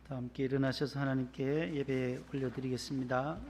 다 함께 일어나셔서 하나님께 예배 올려드리겠습니다.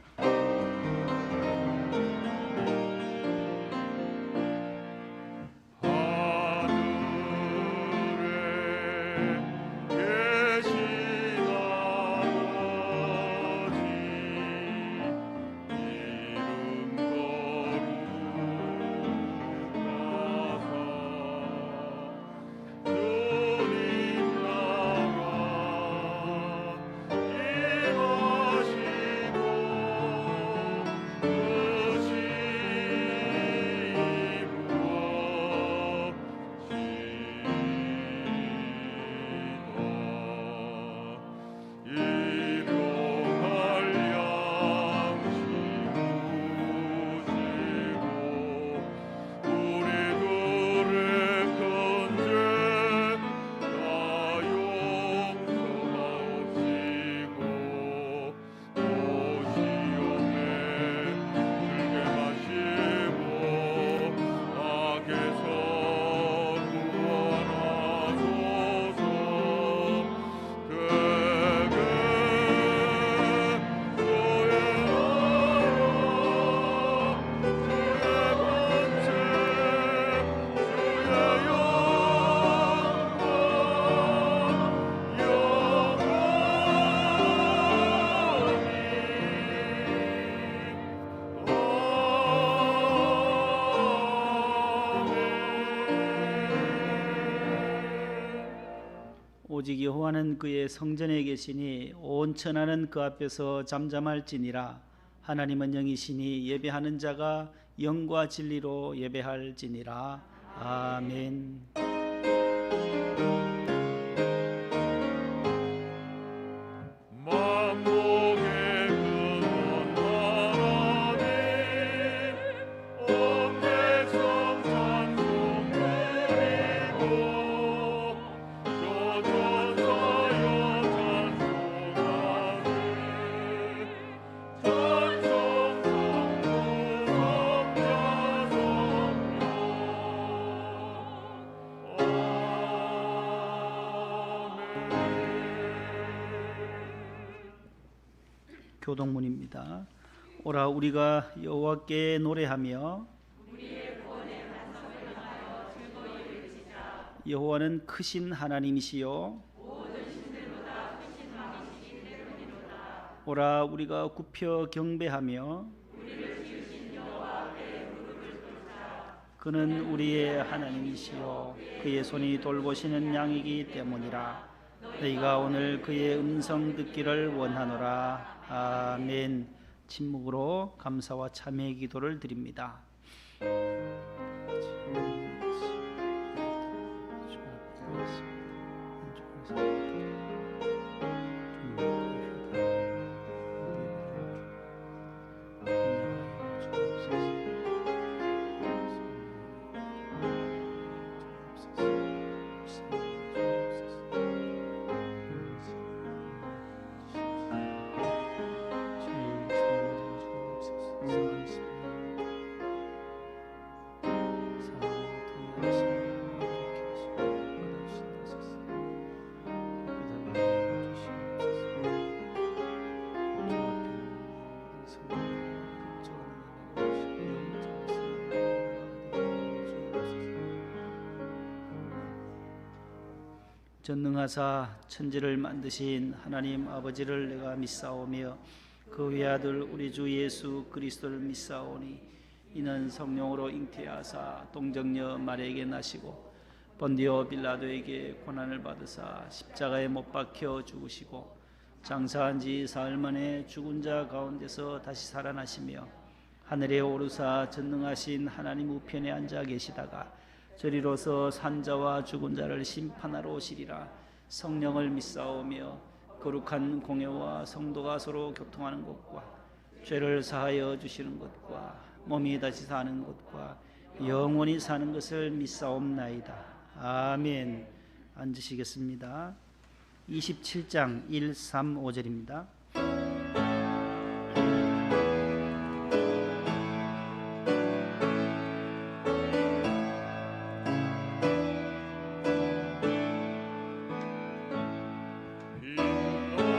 오직 여호와는 그의 성전에 계시니 온 천하는 그 앞에서 잠잠할지니라. 하나님은 영이시니 예배하는 자가 영과 진리로 예배할지니라. 아멘. 교동문입니다. 오라 우리가 여호와께 노래하며 여호와는 크신 하나님이시요 오라 우리가 굽혀 경배하며 그는 우리의 하나님이시요 그의 손이 돌보시는 양이기 때문이라. 너희가 오늘 그의 음성 듣기를 원하노라. 아멘. 침묵으로 감사와 참회의 기도를 드립니다. 전능하사 천지를 만드신 하나님 아버지를 내가 믿사오며 그 외아들 우리 주 예수 그리스도를 믿사오니 이는 성령으로 잉태하사 동정녀 마리아에게 나시고 본디오 빌라도에게 고난을 받으사 십자가에 못 박혀 죽으시고 장사한 지 사흘 만에 죽은 자 가운데서 다시 살아나시며 하늘에 오르사 전능하신 하나님 우편에 앉아 계시다가 저리로서 산자와 죽은 자를 심판하러 오시리라. 성령을 믿사오며 거룩한 공회와 성도가 서로 교통하는 것과 죄를 사하여 주시는 것과 몸이 다시 사는 것과 영원히 사는 것을 믿사옵나이다. 아멘. 앉으시겠습니다. 27장 1, 3, 5절입니다. 빛나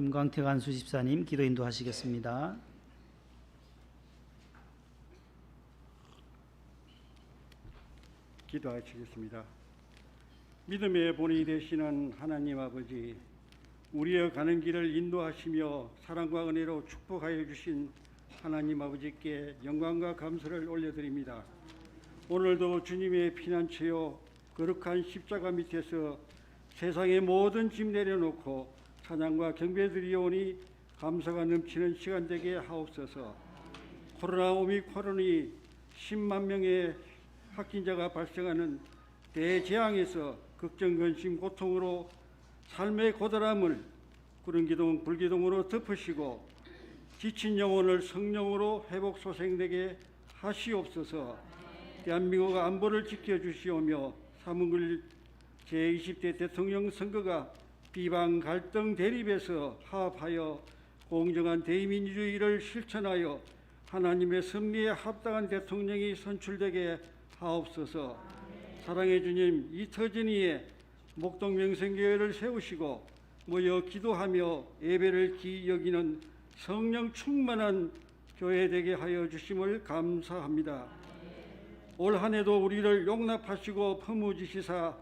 김광택 안수집사님 기도 인도하시겠습니다. 기도하시겠습니다. 믿음의 본이 되시는 하나님 아버지, 우리의 가는 길을 인도하시며 사랑과 은혜로 축복하여 주신 하나님 아버지께 영광과 감사를 올려드립니다. 오늘도 주님의 피난처요 거룩한 십자가 밑에서 세상의 모든 짐 내려놓고 찬양과 경배 드리오니 감사가 넘치는 시간 되게 하옵소서. 코로나 오미크론이 10만 명의 확진자가 발생하는 대재앙에서 걱정, 근심, 고통으로 삶의 고달함을 구름기둥, 불기둥으로 덮으시고 지친 영혼을 성령으로 회복 소생되게 하시옵소서. 대한민국 안보를 지켜주시오며 사문글 제20대 대통령 선거가 비방, 갈등, 대립에서 화합하여 공정한 대의민주주의를 실천하여 하나님의 섭리에 합당한 대통령이 선출되게 하옵소서. 사랑의 주님, 이 터전위에 목동명생교회를 세우시고 모여 기도하며 예배를 기이 여기는 성령 충만한 교회 되게 하여 주심을 감사합니다. 올 한 해도 우리를 용납하시고 퍼무지시사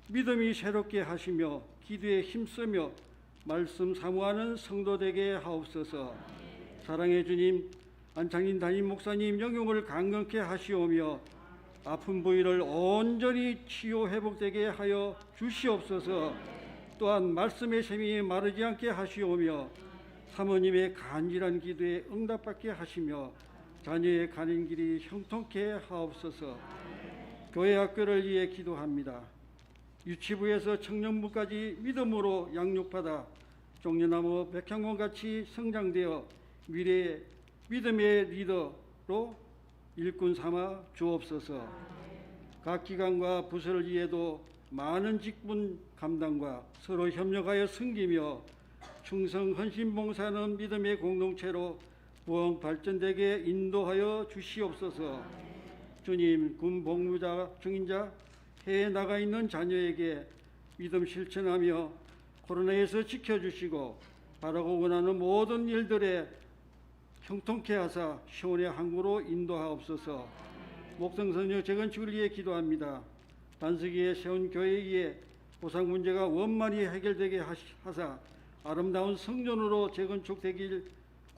믿음이 새롭게 하시며 기도에 힘쓰며 말씀 사모하는 성도 되게 하옵소서. 사랑의 주님, 안창진 담임 목사님 영용을 강건케 하시오며 아픈 부위를 온전히 치유 회복되게 하여 주시옵소서. 또한 말씀의 샘이 마르지 않게 하시오며 사모님의 간절한 기도에 응답받게 하시며 자녀의 가는 길이 형통케 하옵소서. 교회 학교를 위해 기도합니다. 유치부에서 청년부까지 믿음으로 양육받아 종려나무 백향목같이 성장되어 미래의 믿음의 리더로 일꾼 삼아 주옵소서. 각 기관과 부서를 위해도 많은 직분 감당과 서로 협력하여 섬기며 충성 헌신 봉사하는 믿음의 공동체로 부흥 발전되게 인도하여 주시옵소서. 주님, 군 복무자, 중인자, 해외에 나가 있는 자녀에게 믿음 실천하며 코로나에서 지켜주시고 바라고 원하는 모든 일들에 형통케 하사 시온의 항구로 인도하옵소서. 목성선녀 재건축을 위해 기도합니다. 단서기에 세운 교회에 보상 문제가 원만히 해결되게 하사 아름다운 성전으로 재건축되길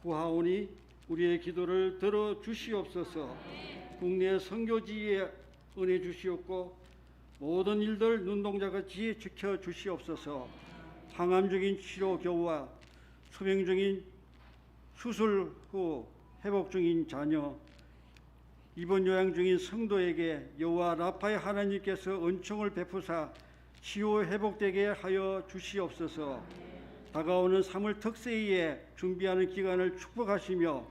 구하오니 우리의 기도를 들어주시옵소서. 국내 선교지에 은혜 주시옵고 모든 일들 눈동자같이 지켜주시옵소서. 항암 중인 치료 교우와 수명 중인 수술 후 회복 중인 자녀, 입원 요양 중인 성도에게 여호와 라파의 하나님께서 은총을 베푸사 치유 회복되게 하여 주시옵소서. 다가오는 3월 특세에 준비하는 기간을 축복하시며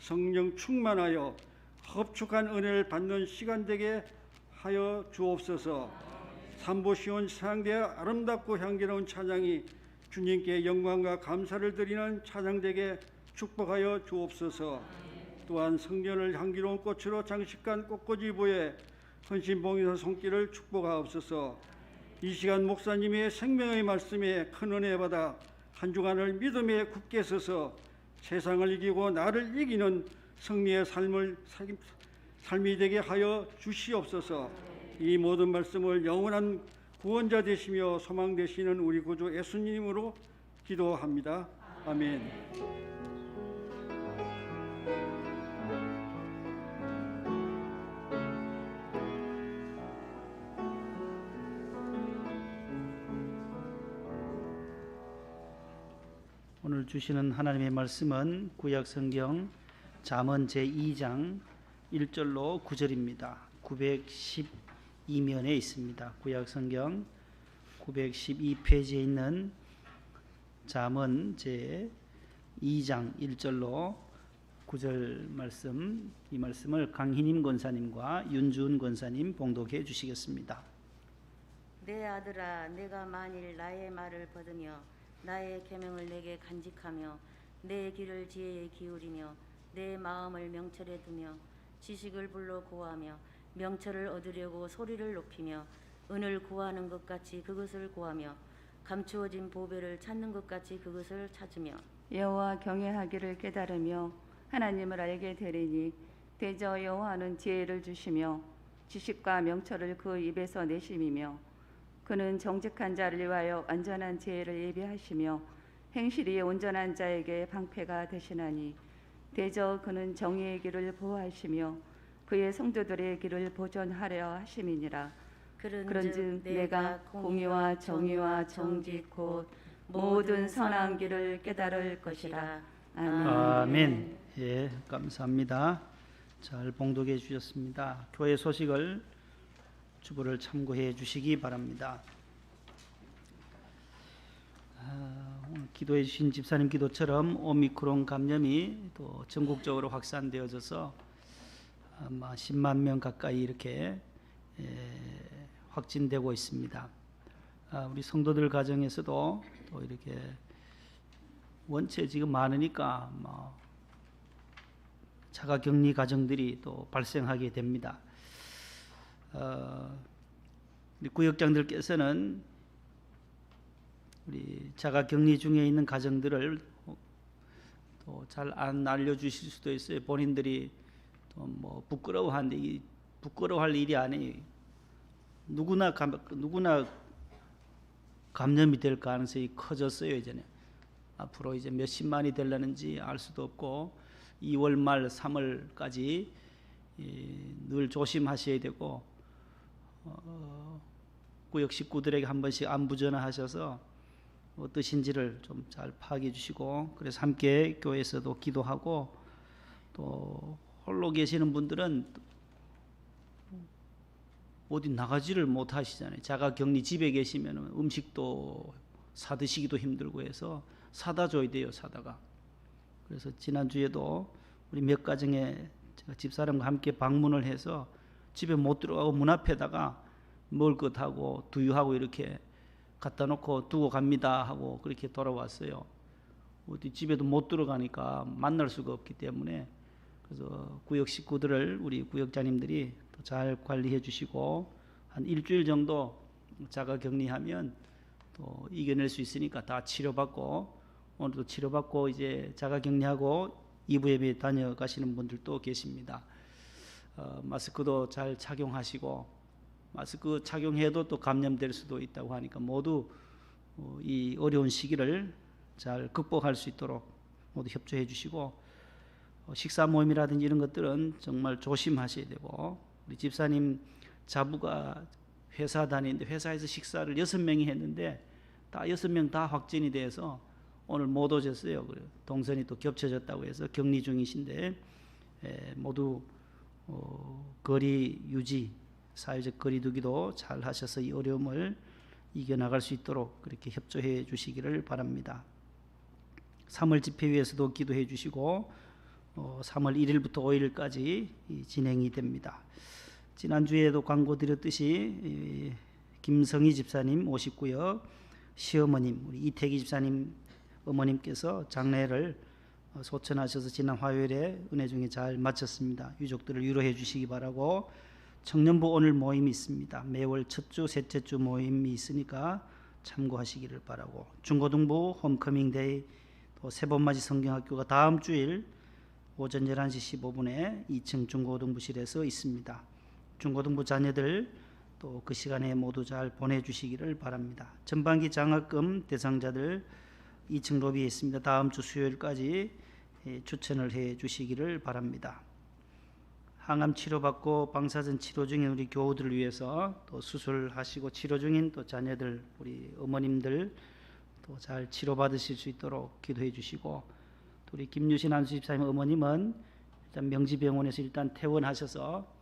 성령 충만하여 흡축한 은혜를 받는 시간 되게 하여 주옵소서. 삼보시온 상대의 아름답고 향기로운 찬양이 주님께 영광과 감사를 드리는 찬양되게 축복하여 주옵소서. 또한 성전을 향기로운 꽃으로 장식한 꽃꽂이부에 헌신봉사 손길을 축복하옵소서. 이 시간 목사님의 생명의 말씀에 큰 은혜 받아 한 주간을 믿음에 굳게 서서 세상을 이기고 나를 이기는 승리의 삶이 되게 하여 주시옵소서. 이 모든 말씀을 영원한 구원자 되시며 소망 되시는 우리 구주 예수님으로 기도합니다. 아멘. 오늘 주시는 하나님의 말씀은 구약 성경 잠언 제2장 1절로 9절입니다. 912면에 있습니다. 구약 성경 912페이지에 있는 잠언 제2장 1절로 9절 말씀, 이 말씀을 강희님 권사님과 윤주은 권사님 봉독해 주시겠습니다. 내 아들아, 내가 만일 나의 말을 받으며 나의 계명을 내게 간직하며 내 길을 지혜에 기울이며 내 마음을 명철에 두며 지식을 불러 구하며 명철을 얻으려고 소리를 높이며 은을 구하는 것 같이 그것을 구하며 감추어진 보배를 찾는 것 같이 그것을 찾으며 여호와 경외하기를 깨달으며 하나님을 알게 되리니 대저 여호와는 지혜를 주시며 지식과 명철을 그 입에서 내심이며 그는 정직한 자를 위하여 완전한 지혜를 예비하시며 행실이 온전한 자에게 방패가 되시나니 대저 그는 정의의 길을 보호하시며 그의 성도들의 길을 보존하려 하심이니라. 그런즉 내가 공의와 정의와 정직 곧 모든 선한 길을 깨달을 것이라. 아멘. 아멘. 예, 감사합니다. 잘 봉독해 주셨습니다. 교회 소식을 주보를 참고해 주시기 바랍니다. 오늘 기도해 주신 집사님 기도처럼 오미크론 감염이 또 전국적으로 확산되어져서 아마 10만 명 가까이 이렇게 확진되고 있습니다. 우리 성도들 가정에서도 또 이렇게 원체 지금 많으니까 자가격리 가정들이 또 발생하게 됩니다. 우리 구역장들께서는 우리 자가격리 중에 있는 가정들을 또 잘 안 알려주실 수도 있어요. 본인들이 또 뭐 부끄러워하는데 이 부끄러워할 일이 아니에요. 누구나 감염이 될 가능성이 커졌어요. 이제는 앞으로 이제 몇십만이 되려는지 알 수도 없고 2월 말 3월까지 늘 조심하셔야 되고 구역 식구들에게 한 번씩 안부 전화하셔서 어떠신지를 좀 잘 파악해 주시고 그래서 함께 교회에서도 기도하고 또 홀로 계시는 분들은 어디 나가지를 못 하시잖아요. 자가격리 집에 계시면 음식도 사드시기도 힘들고 해서 사다 줘야 돼요. 사다가. 그래서 지난주에도 우리 몇 가정에 제가 집사람과 함께 방문을 해서 집에 못 들어가고 문 앞에다가 먹을 것 하고 두유하고 이렇게 갖다 놓고 두고 갑니다 하고 그렇게 돌아왔어요. 어디 집에도 못 들어가니까 만날 수가 없기 때문에 그래서 구역 식구들을 우리 구역장님들이 잘 관리해 주시고 한 일주일 정도 자가 격리하면 또 이겨낼 수 있으니까 다 치료받고 오늘도 치료받고 이제 자가 격리하고 2부 예배 다녀가시는 분들도 계십니다. 마스크도 잘 착용하시고 마스크 착용해도 또 감염될 수도 있다고 하니까 모두 이 어려운 시기를 잘 극복할 수 있도록 모두 협조해 주시고 식사 모임이라든지 이런 것들은 정말 조심하셔야 되고 우리 집사님 자부가 회사 다니는데 회사에서 식사를 6명이 했는데 다 6명 다 확진이 돼서 오늘 못 오셨어요. 동선이 또 겹쳐졌다고 해서 격리 중이신데 모두 거리 유지 사회적 거리두기도 잘 하셔서 이 어려움을 이겨나갈 수 있도록 그렇게 협조해 주시기를 바랍니다. 3월 집회위에서도 기도해 주시고 3월 1일부터 5일까지 진행이 됩니다. 지난주에도 광고 드렸듯이 김성희 집사님 오셨고요. 시어머님 우리 이태기 집사님 어머님께서 장례를 소천하셔서 지난 화요일에 은혜 중에 잘 마쳤습니다. 유족들을 위로해 주시기 바라고 청년부 오늘 모임이 있습니다. 매월 첫 주, 셋째 주 모임이 있으니까 참고하시기를 바라고 중고등부 홈커밍데이 또 세번맞이 성경학교가 다음 주일 오전 11시 15분에 2층 중고등부실에서 있습니다. 중고등부 자녀들 또 그 시간에 모두 잘 보내주시기를 바랍니다. 전반기 장학금 대상자들 2층 로비에 있습니다. 다음 주 수요일까지 추천을 해 주시기를 바랍니다. 항암 치료받고 방사선 치료 중인 우리 교우들을 위해서 또 수술하시고 치료 중인 또 자녀들 우리 어머님들 또 잘 치료받으실 수 있도록 기도해 주시고 또 우리 김유신 안수 집사님 어머님은 일단 명지병원에서 일단 퇴원하셔서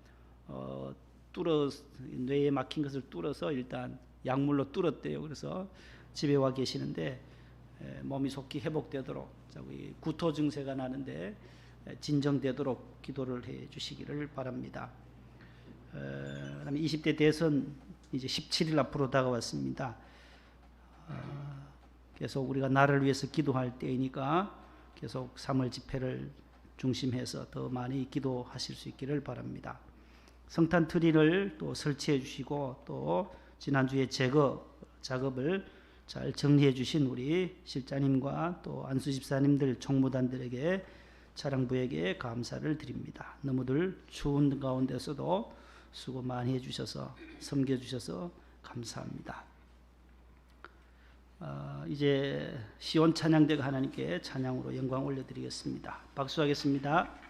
뇌에 막힌 것을 뚫어서 일단 약물로 뚫었대요. 그래서 집에 와 계시는데 몸이 속히 회복되도록 구토 증세가 나는데 진정되도록 기도를 해 주시기를 바랍니다. 그다음에 20대 대선 이제 17일 앞으로 다가왔습니다. 계속 우리가 나라를 위해서 기도할 때이니까 계속 3월 집회를 중심해서 더 많이 기도하실 수 있기를 바랍니다. 성탄 트리를 또 설치해 주시고 또 지난주에 제거 작업을 잘 정리해 주신 우리 실장님과 또 안수 집사님들 총무단들에게 차량부에게 감사를 드립니다. 너무들 추운 가운데서도 수고 많이 해주셔서 섬겨주셔서 감사합니다. 이제 시온 찬양대가 하나님께 찬양으로 영광 올려드리겠습니다. 박수하겠습니다.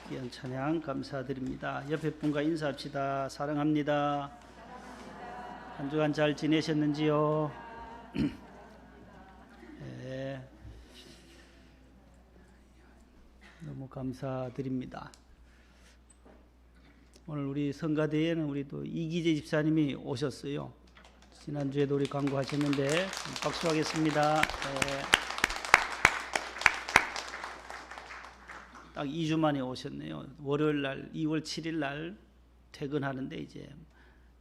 귀한 찬양 감사드립니다. 옆에 분과 인사합시다. 사랑합니다. 한 주간 잘 지내셨는지요? 네. 너무 감사드립니다. 오늘 우리 성가대에는 우리 또 이기재 집사님이 오셨어요. 지난주에도 우리 광고하셨는데 박수하겠습니다. 네. 딱 2주 만에 오셨네요. 월요일 날 2월 7일 날 퇴근하는데 이제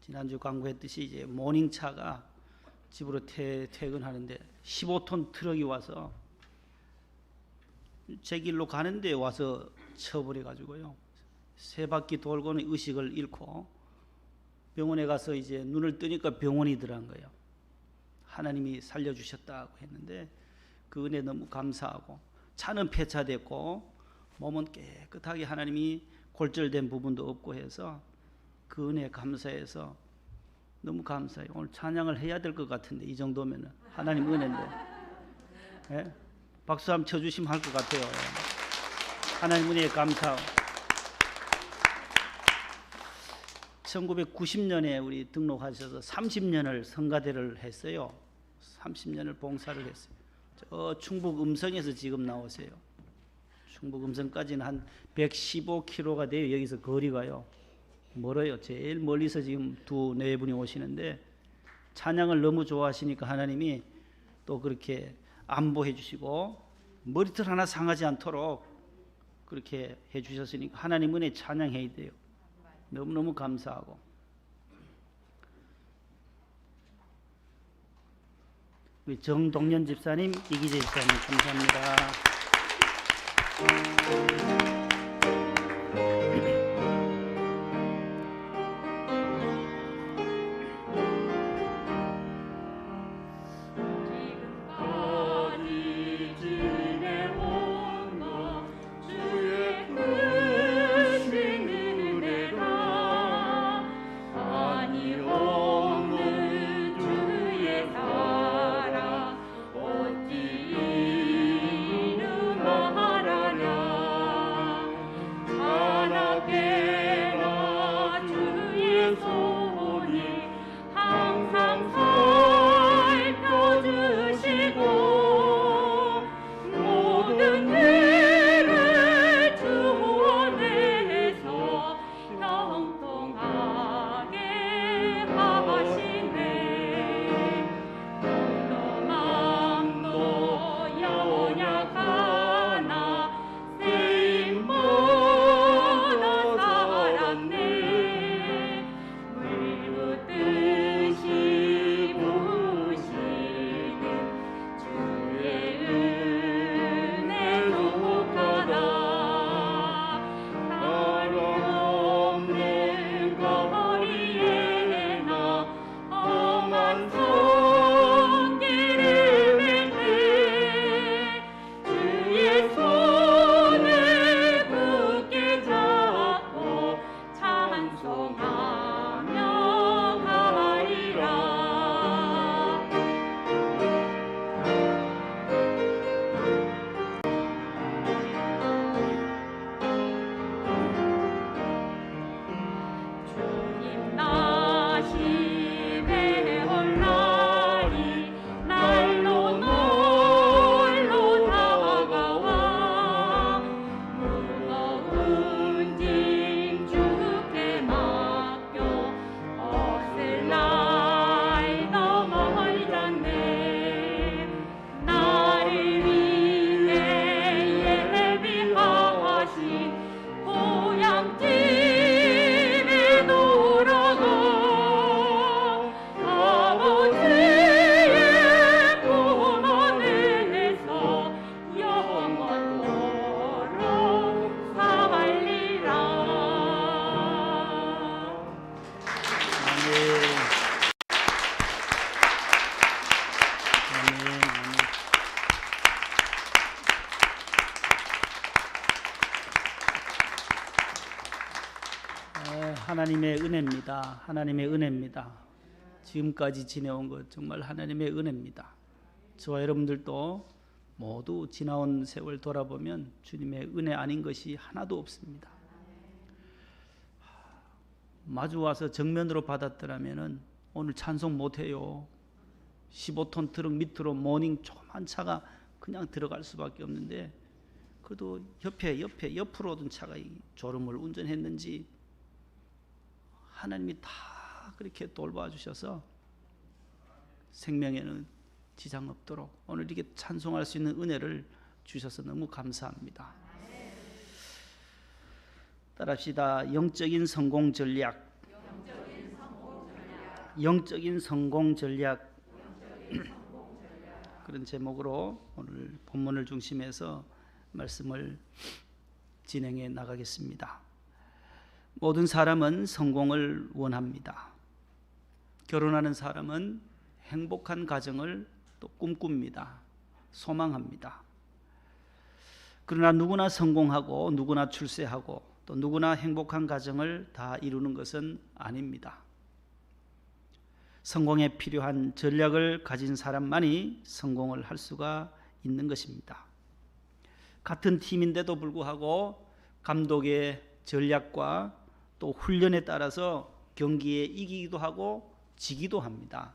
지난주 광고했듯이 이제 모닝차가 집으로 퇴근하는데 15톤 트럭이 와서 제 길로 가는데 와서 쳐버려 가지고요. 세 바퀴 돌고는 의식을 잃고 병원에 가서 이제 눈을 뜨니까 병원이 들어간 거예요. 하나님이 살려주셨다고 했는데 그 은혜 너무 감사하고 차는 폐차됐고 몸은 깨끗하게 하나님이 골절된 부분도 없고 해서 그 은혜에 감사해서 너무 감사해요. 오늘 찬양을 해야 될 것 같은데 이 정도면은 하나님 은혜인데 예? 박수 한번 쳐주시면 할 것 같아요. 예. 하나님 은혜에 감사하고 1990년에 우리 등록하셔서 30년을 성가대를 했어요. 30년을 봉사를 했어요. 저 충북 음성에서 지금 나오세요. 충북 음성까지는 한 115km가 돼요. 여기서 거리가요. 멀어요. 제일 멀리서 지금 네 분이 오시는데 찬양을 너무 좋아하시니까 하나님이 또 그렇게 안보해 주시고 머리털 하나 상하지 않도록 그렇게 해주셨으니까 하나님 은혜 찬양해야 돼요. 너무너무 감사하고. 우리 정동년 집사님, 이기재 집사님 감사합니다. 하나님의 은혜입니다. 하나님의 은혜입니다. 지금까지 지내온 것 정말 하나님의 은혜입니다. 저와 여러분들도 모두 지나온 세월 돌아보면 주님의 은혜 아닌 것이 하나도 없습니다. 마주 와서 정면으로 받았더라면 오늘 찬송 못해요. 15톤 트럭 밑으로 모닝 조그만 차가 그냥 들어갈 수밖에 없는데, 그래도 옆으로 오던 차가 이 졸음을 운전했는지 하나님이 다 그렇게 돌봐주셔서 생명에는 지장 없도록 오늘 이렇게 찬송할 수 있는 은혜를 주셔서 너무 감사합니다. 따라합시다. 영적인 성공 전략. 영적인 성공 전략. 그런 제목으로 오늘 본문을 중심해서 말씀을 진행해 나가겠습니다. 모든 사람은 성공을 원합니다. 결혼하는 사람은 행복한 가정을 또 꿈꿉니다. 소망합니다. 그러나 누구나 성공하고 누구나 출세하고 또 누구나 행복한 가정을 다 이루는 것은 아닙니다. 성공에 필요한 전략을 가진 사람만이 성공을 할 수가 있는 것입니다. 같은 팀인데도 불구하고 감독의 전략과 또 훈련에 따라서 경기에 이기기도 하고 지기도 합니다.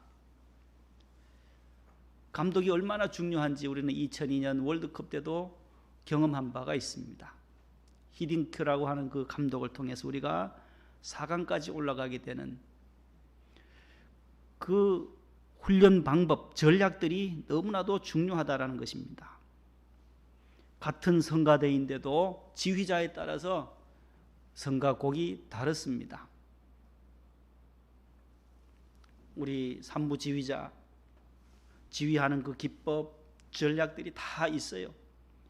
감독이 얼마나 중요한지 우리는 2002년 월드컵 때도 경험한 바가 있습니다. 히딩크라고 하는 그 감독을 통해서 우리가 4강까지 올라가게 되는 그 훈련 방법, 전략들이 너무나도 중요하다라는 것입니다. 같은 성가대인데도 지휘자에 따라서 성가곡이 다릅니다. 우리 산부 지휘자 지휘하는 그 기법, 전략들이 다 있어요.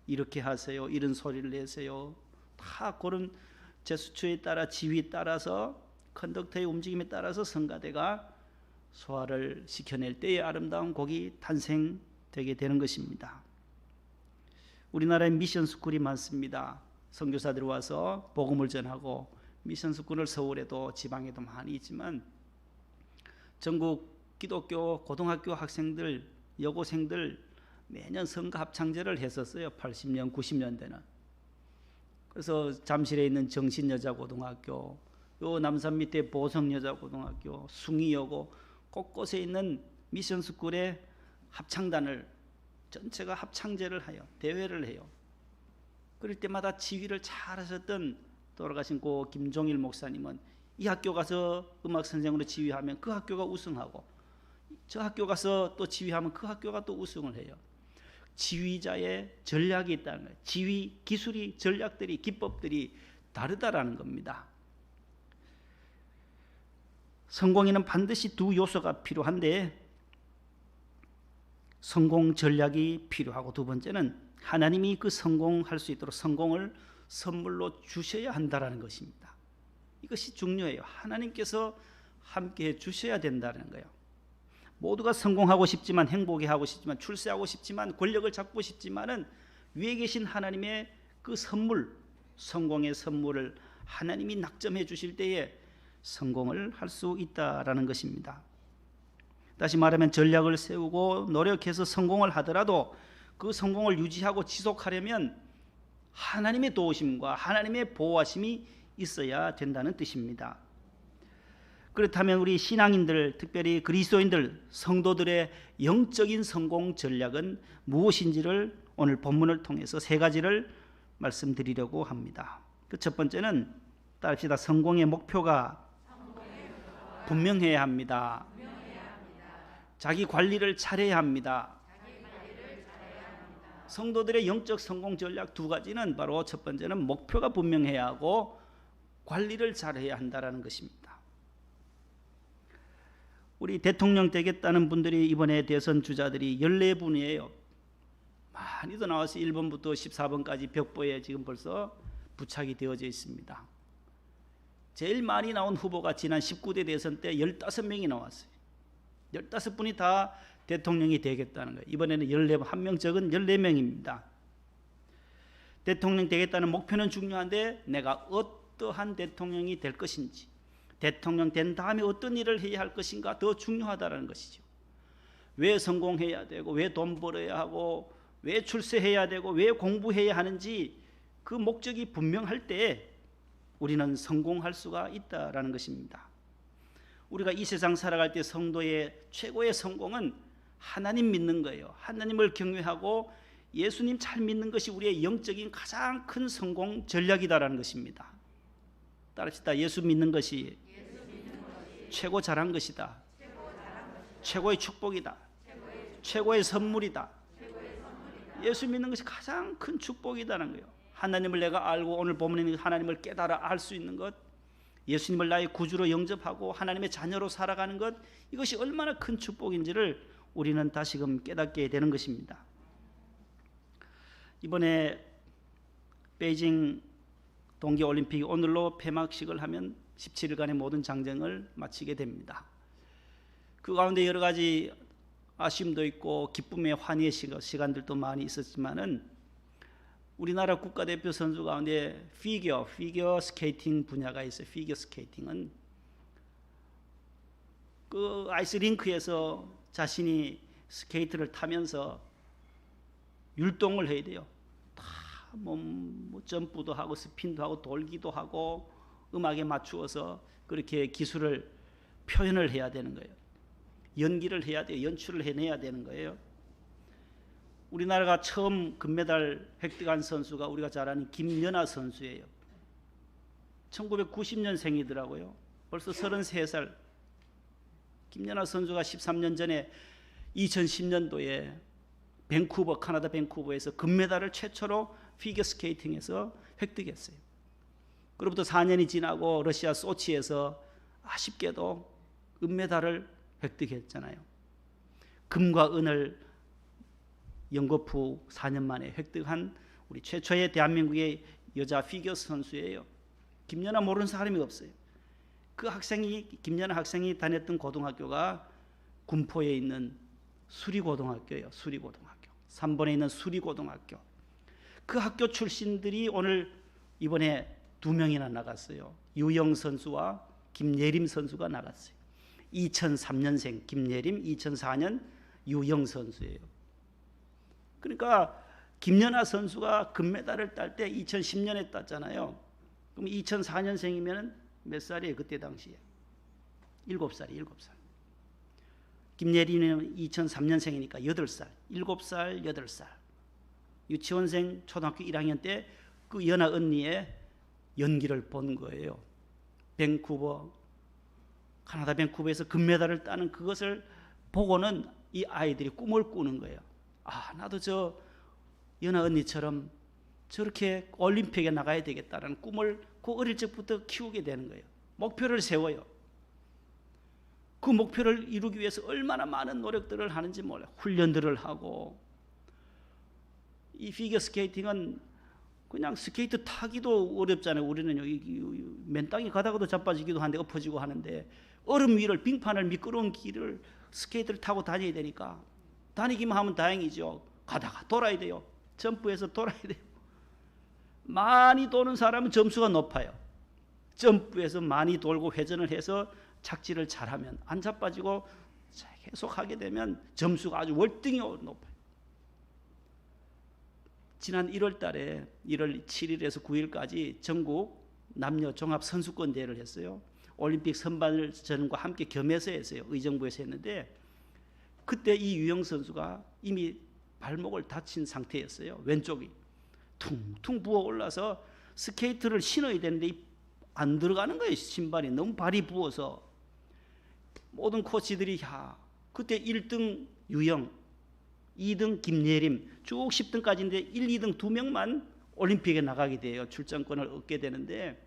이렇게 하세요, 이런 소리를 내세요. 다 그런 제스처에 따라, 지휘에 따라서, 컨덕터의 움직임에 따라서 성가대가 소화를 시켜낼 때에 아름다운 곡이 탄생되게 되는 것입니다. 우리나라에 미션 스쿨이 많습니다. 선교사들이 와서 복음을 전하고, 미션 스쿨을 서울에도 지방에도 많이 있지만 전국 기독교 고등학교 학생들, 여고생들 매년 성가 합창제를 했었어요. 80년, 90년대는. 그래서 잠실에 있는 정신여자고등학교, 요 남산 밑에 보성여자고등학교, 숭이여고 곳곳에 있는 미션스쿨의 합창단을 전체가 합창제를 해요. 대회를 해요. 그럴 때마다 지휘를 잘 하셨던 돌아가신 고 김종일 목사님은 이 학교 가서 음악 선생으로 지휘하면 그 학교가 우승하고, 저 학교 가서 또 지휘하면 그 학교가 또 우승을 해요. 지휘자의 전략이 있다는 거예요. 지휘 기술이, 전략들이, 기법들이 다르다라는 겁니다. 성공에는 반드시 두 요소가 필요한데, 성공 전략이 필요하고, 두 번째는 하나님이 그 성공할 수 있도록 성공을 선물로 주셔야 한다는 것입니다. 이것이 중요해요. 하나님께서 함께해 주셔야 된다는 거예요. 모두가 성공하고 싶지만, 행복해 하고 싶지만, 출세하고 싶지만, 권력을 잡고 싶지만은 위에 계신 하나님의 그 선물, 성공의 선물을 하나님이 낙점해 주실 때에 성공을 할 수 있다라는 것입니다. 다시 말하면 전략을 세우고 노력해서 성공을 하더라도 그 성공을 유지하고 지속하려면 하나님의 도우심과 하나님의 보호하심이 있어야 된다는 뜻입니다. 그렇다면 우리 신앙인들, 특별히 그리스도인들, 성도들의 영적인 성공 전략은 무엇인지를 오늘 본문을 통해서 세 가지를 말씀드리려고 합니다. 그 첫 번째는 따릅시다. 성공의 목표가 분명해야 합니다. 자기 관리를 잘해야 합니다. 성도들의 영적 성공 전략 두 가지는 바로 첫 번째는 목표가 분명해야 하고 관리를 잘해야 한다는 것입니다. 우리 대통령 되겠다는 분들이 이번에 대선 주자들이 14분이에요. 많이도 나와서 1번부터 14번까지 벽보에 지금 벌써 부착이 되어져 있습니다. 제일 많이 나온 후보가 지난 19대 대선 때 15명이 나왔어요. 15분이 다 대통령이 되겠다는 거예요. 이번에는 14명, 한 명 적은 14명입니다. 대통령 되겠다는 목표는 중요한데 내가 어떠한 대통령이 될 것인지, 대통령 된 다음에 어떤 일을 해야 할 것인가 더 중요하다는 것이죠. 왜 성공해야 되고, 왜 돈 벌어야 하고, 왜 출세해야 되고, 왜 공부해야 하는지 그 목적이 분명할 때 우리는 성공할 수가 있다라는 것입니다. 우리가 이 세상 살아갈 때 성도의 최고의 성공은 하나님 믿는 거예요. 하나님을 경외하고 예수님 잘 믿는 것이 우리의 영적인 가장 큰 성공 전략이다라는 것입니다. 따릅시다. 예수 믿는 것이 최고 잘한 것이다. 최고의 축복이다. 최고의 선물이다. 예수 믿는 것이 가장 큰 축복이다는 거예요. 하나님을 내가 알고 오늘 본문에 있는 하나님을 깨달아 알 수 있는 것, 예수님을 나의 구주로 영접하고 하나님의 자녀로 살아가는 것, 이것이 얼마나 큰 축복인지를 우리는 다시금 깨닫게 되는 것입니다. 이번에 베이징 동계올림픽이 오늘로 폐막식을 하면 17일간의 모든 장정을 마치게 됩니다. 그 가운데 여러 가지 아쉬움도 있고 기쁨의 환희의 시간들도 많이 있었지만은 우리나라 국가대표 선수 가운데 피겨 스케이팅 분야가 있어요. 피겨 스케이팅은 그 아이스링크에서 자신이 스케이트를 타면서 율동을 해야 돼요. 다 뭐 점프도 하고 스핀도 하고 돌기도 하고 음악에 맞추어서 그렇게 기술을 표현을 해야 되는 거예요. 연기를 해야 돼요. 연출을 해내야 되는 거예요. 우리나라가 처음 금메달 획득한 선수가 우리가 잘 아는 김연아 선수예요. 1990년생이더라고요. 벌써 33살. 김연아 선수가 13년 전에 2010년도에 밴쿠버, 카나다 밴쿠버에서 금메달을 최초로 피겨스케이팅에서 획득했어요. 그로부터 4년이 지나고 러시아 소치에서 아쉽게도 은메달을 획득했잖아요. 금과 은을 연거푸 후 4년 만에 획득한 우리 최초의 대한민국의 여자 피겨 선수예요. 김연아 모르는 사람이 없어요. 그 학생이, 김연아 학생이 다녔던 고등학교가 군포에 있는 수리고등학교예요. 수리고등학교. 3번에 있는 수리고등학교. 그 학교 출신들이 오늘 이번에 2명이나 나갔어요. 유영 선수와 김예림 선수가 나갔어요. 2003년생 김예림, 2004년 유영 선수예요. 그러니까 김연아 선수가 금메달을 딸 때 2010년에 땄잖아요. 그럼 2004년생이면 몇 살이에요? 그때 당시에 7살이에요. 7살. 김예림은 2003년생이니까 8살. 7살, 8살. 유치원생 초등학교 1학년 때 그 연아 언니의 연기를 본 거예요. 밴쿠버, 카나다 밴쿠버에서 금메달을 따는 그것을 보고는 이 아이들이 꿈을 꾸는 거예요. 아, 나도 저 연아 언니처럼 저렇게 올림픽에 나가야 되겠다라는 꿈을 그 어릴 적부터 키우게 되는 거예요. 목표를 세워요. 그 목표를 이루기 위해서 얼마나 많은 노력들을 하는지 몰라요. 훈련들을 하고. 이 피겨 스케이팅은 그냥 스케이트 타기도 어렵잖아요. 우리는 여기 맨 땅에 가다가도 자빠지기도 하는데 엎어지고 하는데 얼음 위를, 빙판을, 미끄러운 길을 스케이트를 타고 다녀야 되니까 다니기만 하면 다행이죠. 가다가 돌아야 돼요. 점프해서 돌아야 돼요. 많이 도는 사람은 점수가 높아요. 점프해서 많이 돌고 회전을 해서 착지를 잘하면, 안 자빠지고 계속 하게 되면 점수가 아주 월등히 높아요. 지난 1월 달에 1월 7일에서 9일까지 전국 남녀 종합 선수권 대회를 했어요. 올림픽 선발전과 함께 겸해서 했어요. 의정부에서 했는데 그때 이 유영 선수가 이미 발목을 다친 상태였어요. 왼쪽이 퉁퉁 부어 올라서 스케이트를 신어야 되는데 안 들어가는 거예요. 신발이 너무 발이 부어서. 모든 코치들이 그때 1등 유영, 2등 김예림, 쭉 10등까지인데 1, 2등 2명만 올림픽에 나가게 돼요. 출전권을 얻게 되는데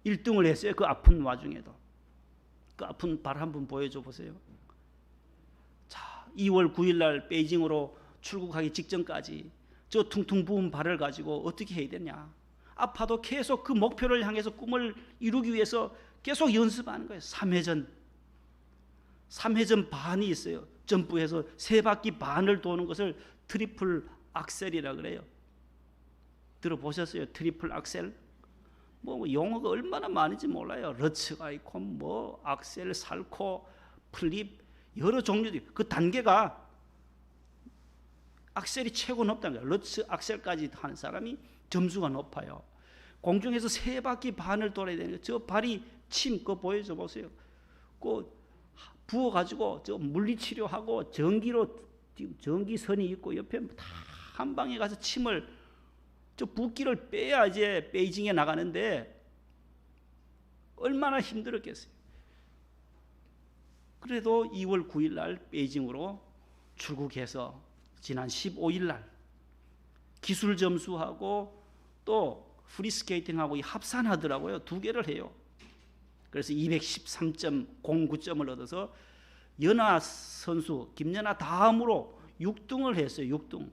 1등을 했어요. 그 아픈 와중에도. 그 아픈 발 한번 보여줘 보세요. 자, 2월 9일 날 베이징으로 출국하기 직전까지 저 퉁퉁 부은 발을 가지고 어떻게 해야 되냐. 아파도 계속 그 목표를 향해서 꿈을 이루기 위해서 계속 연습하는 거예요. 3회전 반이 있어요. 점프해서 3바퀴 반을 도는 것을 트리플 악셀이라 그래요. 들어보셨어요? 트리플 악셀? 뭐 용어가 얼마나 많은지 몰라요. 러츠가 있고 뭐 악셀, 살코, 플립 여러 종류들이. 그 단계가 악셀이 최고 높다는 거예요. 러츠 악셀까지 하는 사람이 점수가 높아요. 공중에서 3바퀴 반을 돌아야 되는 거예요. 저 발이 침 그거 보여줘 보세요. 그 부어가지고 저 물리치료하고 전기선이 있고 옆에 다 한 방에 가서 침을 저 붓기를 빼야 이제 베이징에 나가는데 얼마나 힘들었겠어요. 그래도 2월 9일 날 베이징으로 출국해서 지난 15일 날 기술 점수하고 또 프리스케이팅하고 합산하더라고요. 2개를 해요. 그래서 213.09점을 얻어서 연아 선수 김연아 다음으로 6등을 했어요. 6등.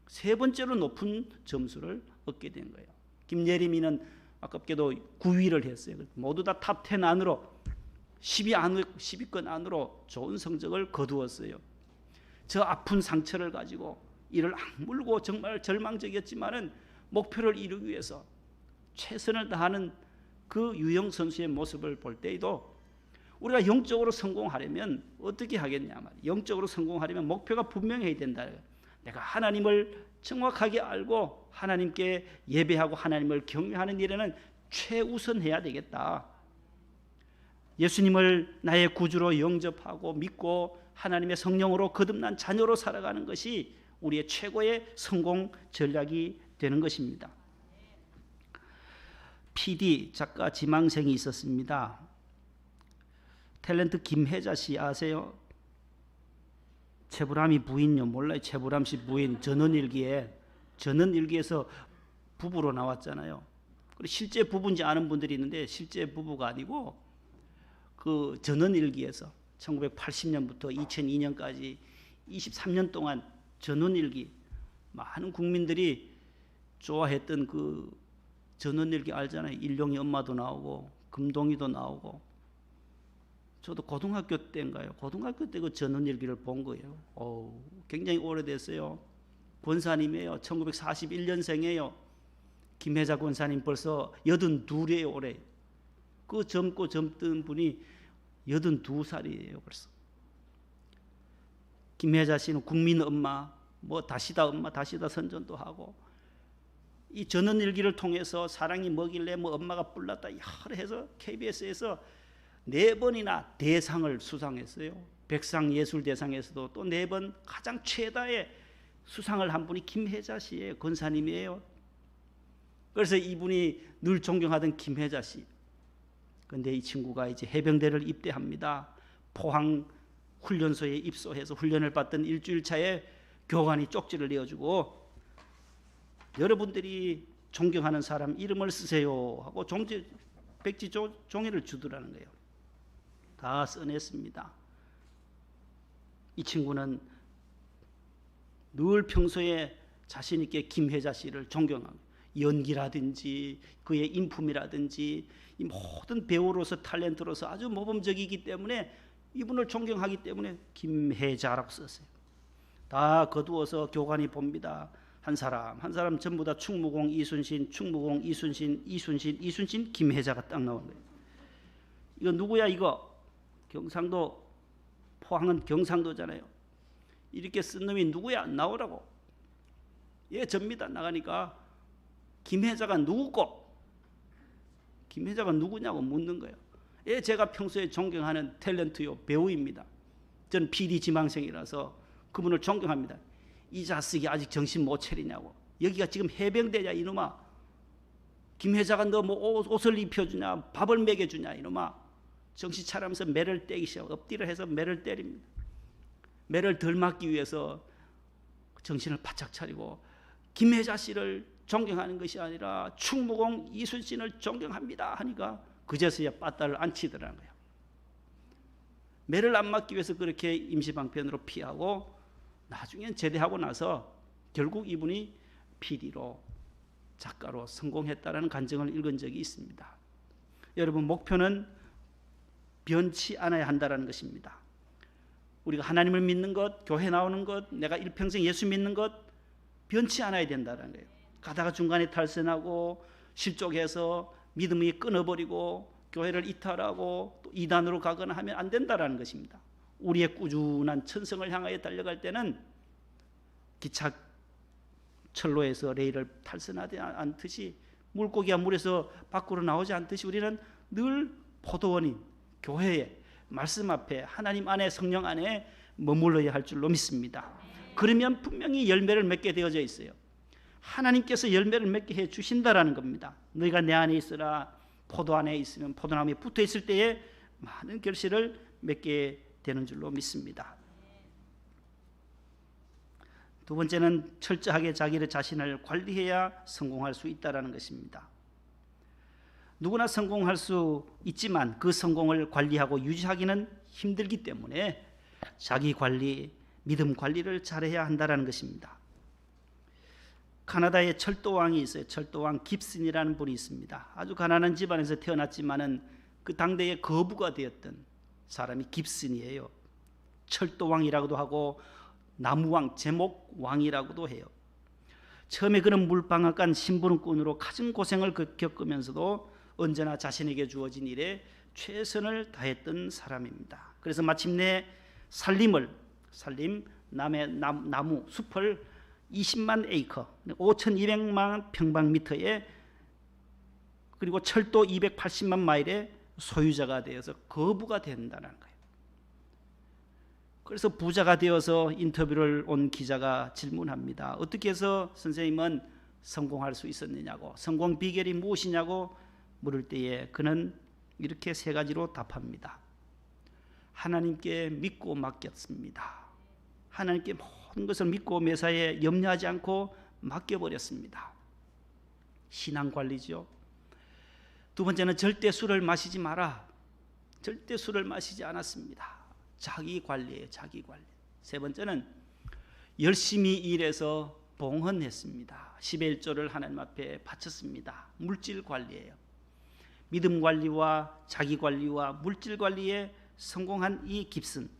3번째로 높은 점수를 얻게 된 거예요. 김예림이는 아깝게도 9위를 했어요. 모두 다 탑 10 안으로 10위권 안으로 좋은 성적을 거두었어요. 저 아픈 상처를 가지고 이를 악물고 정말 절망적이었지만은 목표를 이루기 위해서 최선을 다하는 그 유영 선수의 모습을 볼 때에도 우리가 영적으로 성공하려면 어떻게 하겠냐 말이에요. 영적으로 성공하려면 목표가 분명해야 된다. 내가 하나님을 정확하게 알고 하나님께 예배하고 하나님을 경외하는 일에는 최우선해야 되겠다. 예수님을 나의 구주로 영접하고 믿고 하나님의 성령으로 거듭난 자녀로 살아가는 것이 우리의 최고의 성공 전략이 되는 것입니다. PD 작가 지망생이 있었습니다. 탤런트 김혜자 씨 아세요? 최불암이 부인요. 몰라요. 최불암 씨 부인 전원일기에서 부부로 나왔잖아요. 그리고 실제 부부인지 아는 분들이 있는데 실제 부부가 아니고 그 전원일기에서 1980년부터 2002년까지 23년 동안 전원일기, 많은 국민들이 좋아했던 그 전원일기 알잖아요. 일용이 엄마도 나오고 금동이도 나오고. 저도 고등학교 때인가요? 고등학교 때 그 전원일기를 본 거예요. 굉장히 오래됐어요. 권사님이에요. 1941년생이에요. 김혜자 권사님 벌써 82이에요 올해. 그 젊던 분이 82살이에요 벌써. 김혜자 씨는 국민 엄마, 뭐 다시다 엄마, 다시다 선전도 하고, 이 전원일기를 통해서 사랑이 뭐길래 뭐 엄마가 불났다 여러 해서 KBS에서 4번이나 대상을 수상했어요. 백상예술대상에서도 또 4번 가장 최다의 수상을 한 분이 김혜자 씨예요. 권사님이에요. 그래서 이분이 늘 존경하던 김혜자 씨. 근데 이 친구가 이제 해병대를 입대합니다. 포항 훈련소에 입소해서 훈련을 받던 일주일 차에 교관이 쪽지를 내어주고, 여러분들이 존경하는 사람 이름을 쓰세요 하고 백지 종이를 주더라는 거예요. 다 써냈습니다. 이 친구는 늘 평소에 자신 있게 김혜자 씨를 존경하고, 연기라든지 그의 인품이라든지 이 모든 배우로서 탤런트로서 아주 모범적이기 때문에 이분을 존경하기 때문에 김혜자라고 썼어요. 다 거두어서 교관이 봅니다. 한 사람 한 사람 전부 다 충무공 이순신, 충무공 이순신 김혜자가 딱 나온 거예요. 이거 누구야 이거? 경상도, 포항은 경상도잖아요. 이렇게 쓴 놈이 누구야? 나오라고. 예, 접니다. 나가니까 김혜자가 누구고? 김혜자가 누구냐고 묻는 거예요. 예, 제가 평소에 존경하는 탤런트요, 배우입니다. 저는 PD 지망생이라서 그분을 존경합니다. 이 자식이 아직 정신 못 차리냐고. 여기가 지금 해병대냐 이놈아. 김혜자가 너 뭐 옷을 입혀주냐, 밥을 먹여주냐 이놈아. 정신 차리면서 매를 때기 시작. 엎드려 해서 매를 때립니다. 매를 덜 맞기 위해서 정신을 바짝 차리고 김혜자 씨를 존경하는 것이 아니라 충무공 이순신을 존경합니다 하니까 그제서야 빠따를 안 치더라는 거예요. 매를 안 맞기 위해서 그렇게 임시방편으로 피하고, 나중엔 제대하고 나서 결국 이분이 PD로, 작가로 성공했다라는 간증을 읽은 적이 있습니다. 여러분, 목표는 변치 않아야 한다는 것입니다. 우리가 하나님을 믿는 것, 교회 나오는 것, 내가 일평생 예수 믿는 것 변치 않아야 된다는 거예요. 가다가 중간에 탈선하고 실족해서 믿음이 끊어버리고 교회를 이탈하고 또 이단으로 가거나 하면 안 된다는 것입니다. 우리의 꾸준한 천성을 향하여 달려갈 때는 기차철로에서 레일을 탈선하지 않듯이, 물고기가 물에서 밖으로 나오지 않듯이 우리는 늘 포도원인 교회에, 말씀 앞에, 하나님 안에, 성령 안에 머물러야 할 줄로 믿습니다. 그러면 분명히 열매를 맺게 되어져 있어요. 하나님께서 열매를 맺게 해 주신다라는 겁니다. 너희가 내 안에 있으라. 포도 안에 있으면 포도나무에 붙어 있을 때에 많은 결실을 맺게 되는 줄로 믿습니다. 두 번째는 철저하게 자기 자신을 관리해야 성공할 수 있다라는 것입니다. 누구나 성공할 수 있지만 그 성공을 관리하고 유지하기는 힘들기 때문에 자기 관리, 믿음 관리를 잘해야 한다라는 것입니다. 카나다에 철도왕이 있어요. 철도왕 깁슨이라는 분이 있습니다. 아주 가난한 집안에서 태어났지만은 그 당대의 거부가 되었던 사람이 깁슨이에요. 철도왕이라고도 하고 나무왕, 제목왕이라고도 해요. 처음에 그는 물방앗간 심부름꾼으로 가진 고생을 겪으면서도 언제나 자신에게 주어진 일에 최선을 다했던 사람입니다. 그래서 마침내 산림 남의 나무 숲을 20만 에이커, 5,200만 평방미터에, 그리고 철도 280만 마일의 소유자가 되어서 거부가 된다는 거예요. 그래서 부자가 되어서 인터뷰를 온 기자가 질문합니다. 어떻게 해서 선생님은 성공할 수 있었느냐고, 성공 비결이 무엇이냐고 물을 때에 그는 이렇게 3가지로 답합니다. 하나님께 믿고 맡겼습니다. 하나님께 모든 것을 믿고 매사에 염려하지 않고 맡겨버렸습니다. 신앙 관리죠. 두 번째는 절대 술을 마시지 마라. 절대 술을 마시지 않았습니다. 자기 관리예요. 자기 관리. 세 번째는 열심히 일해서 봉헌했습니다. 11조를 하나님 앞에 바쳤습니다. 물질 관리예요. 믿음 관리와 자기 관리와 물질 관리에 성공한 이 깁슨,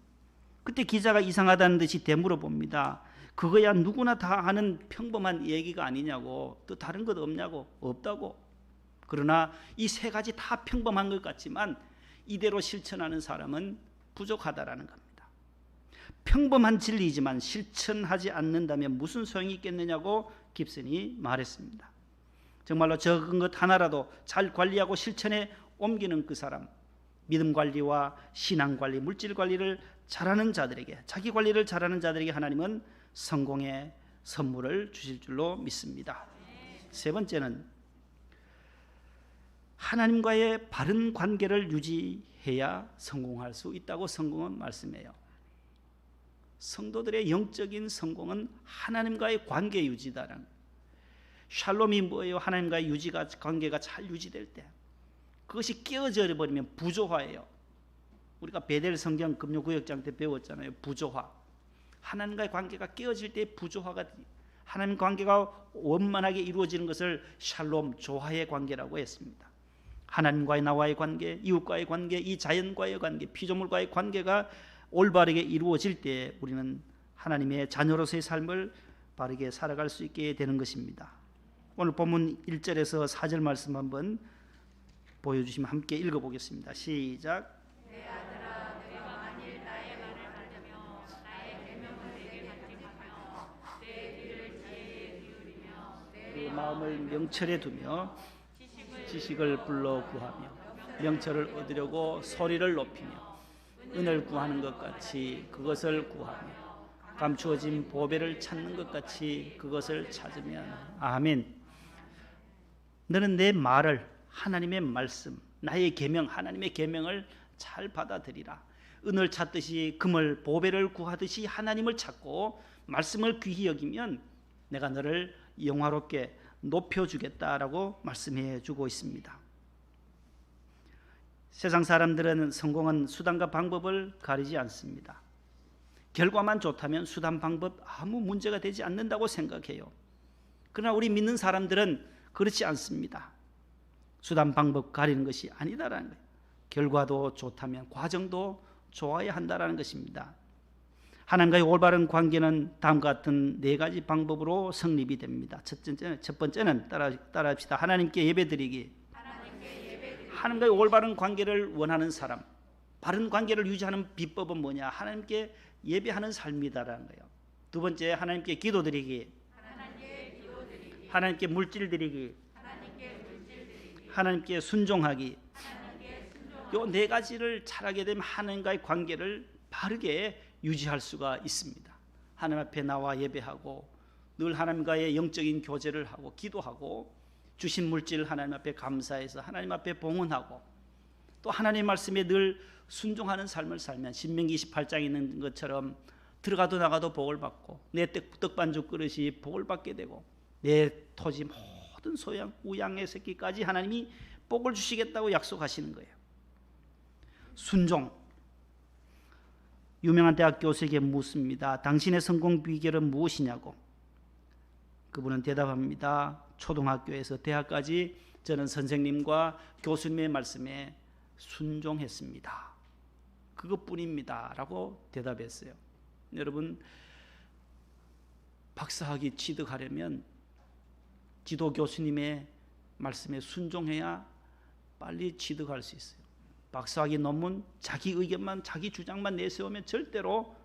그때 기자가 이상하다는 듯이 되물어 봅니다. 그거야 누구나 다 하는 평범한 얘기가 아니냐고, 또 다른 것 없냐고. 없다고. 그러나 이 세 가지 다 평범한 것 같지만 이대로 실천하는 사람은 부족하다라는 겁니다. 평범한 진리이지만 실천하지 않는다면 무슨 소용이 있겠느냐고 깁슨이 말했습니다. 정말로 적은 것 하나라도 잘 관리하고 실천에 옮기는 그 사람, 믿음 관리와 신앙 관리, 물질 관리를 잘하는 자들에게, 자기 관리를 잘하는 자들에게 하나님은 성공의 선물을 주실 줄로 믿습니다. 세 번째는 하나님과의 바른 관계를 유지해야 성공할 수 있다고 성경은 말씀해요. 성도들의 영적인 성공은 하나님과의 관계 유지다라는 거예요. 샬롬이 뭐예요? 하나님과의 관계가 잘 유지될 때, 그것이 깨어져 버리면 부조화예요. 우리가 베델 성경 금요구역장 때 배웠잖아요. 부조화. 하나님과의 관계가 깨어질 때 부조화가, 하나님 관계가 원만하게 이루어지는 것을 샬롬, 조화의 관계라고 했습니다. 하나님과의 나와의 관계, 이웃과의 관계, 이 자연과의 관계, 피조물과의 관계가 올바르게 이루어질 때 우리는 하나님의 자녀로서의 삶을 바르게 살아갈 수 있게 되는 것입니다. 오늘 본문 1절에서 4절 말씀 한번 보여주시면 함께 읽어보겠습니다. 시작. 내 아들아, 내가 만일 나의 말을 받으며 나의 계명을 내게 간직하며 내 귀를 지혜에 기울이며 그 마음을 명철에 두며 지식을 불러 구하며 명철을 얻으려고 소리를 높이며 은을 구하는 것 같이 그것을 구하며 감추어진 보배를 찾는 것 같이 그것을 찾으면. 아멘. 너는 내 말을, 하나님의 말씀, 나의 계명, 하나님의 계명을 잘 받아들이라. 은을 찾듯이 금을, 보배를 구하듯이 하나님을 찾고 말씀을 귀히 여기면 내가 너를 영화롭게 높여주겠다라고 말씀해 주고 있습니다. 세상 사람들은 성공한 수단과 방법을 가리지 않습니다. 결과만 좋다면 수단 방법 아무 문제가 되지 않는다고 생각해요. 그러나 우리 믿는 사람들은 그렇지 않습니다. 수단 방법 가리는 것이 아니다라는 거예요. 결과도 좋다면 과정도 좋아야 한다라는 것입니다. 하나님과의 올바른 관계는 다음과 같은 네 가지 방법으로 성립이 됩니다. 첫 번째는 따라합시다. 하나님께 예배드리기. 하나님과의 올바른 관계를 원하는 사람, 바른 관계를 유지하는 비법은 뭐냐? 하나님께 예배하는 삶이다라는 거예요. 두 번째, 하나님께 기도드리기. 하나님께 물질 드리기. 하나님께 순종하기. 요 네 가지를 잘하게 되면 하나님과의 관계를 바르게 유지할 수가 있습니다. 하나님 앞에 나와 예배하고 늘 하나님과의 영적인 교제를 하고 기도하고 주신 물질을 하나님 앞에 감사해서 하나님 앞에 봉헌하고 또 하나님의 말씀에 늘 순종하는 삶을 살면 신명기 28장에 있는 것처럼 들어가도 나가도 복을 받고 내 떡반죽 그릇이 복을 받게 되고 내 토지 모든 소양 우양의 새끼까지 하나님이 복을 주시겠다고 약속하시는 거예요. 순종. 유명한 대학 교수에게 묻습니다. 당신의 성공 비결은 무엇이냐고. 그분은 대답합니다. 초등학교에서 대학까지 저는 선생님과 교수님의 말씀에 순종했습니다. 그것뿐입니다 라고 대답했어요. 여러분, 박사학위 취득하려면 지도 교수님의 말씀에 순종해야 빨리 취득할 수 있어요. 박사학위 논문 자기 의견만 자기 주장만 내세우면 절대로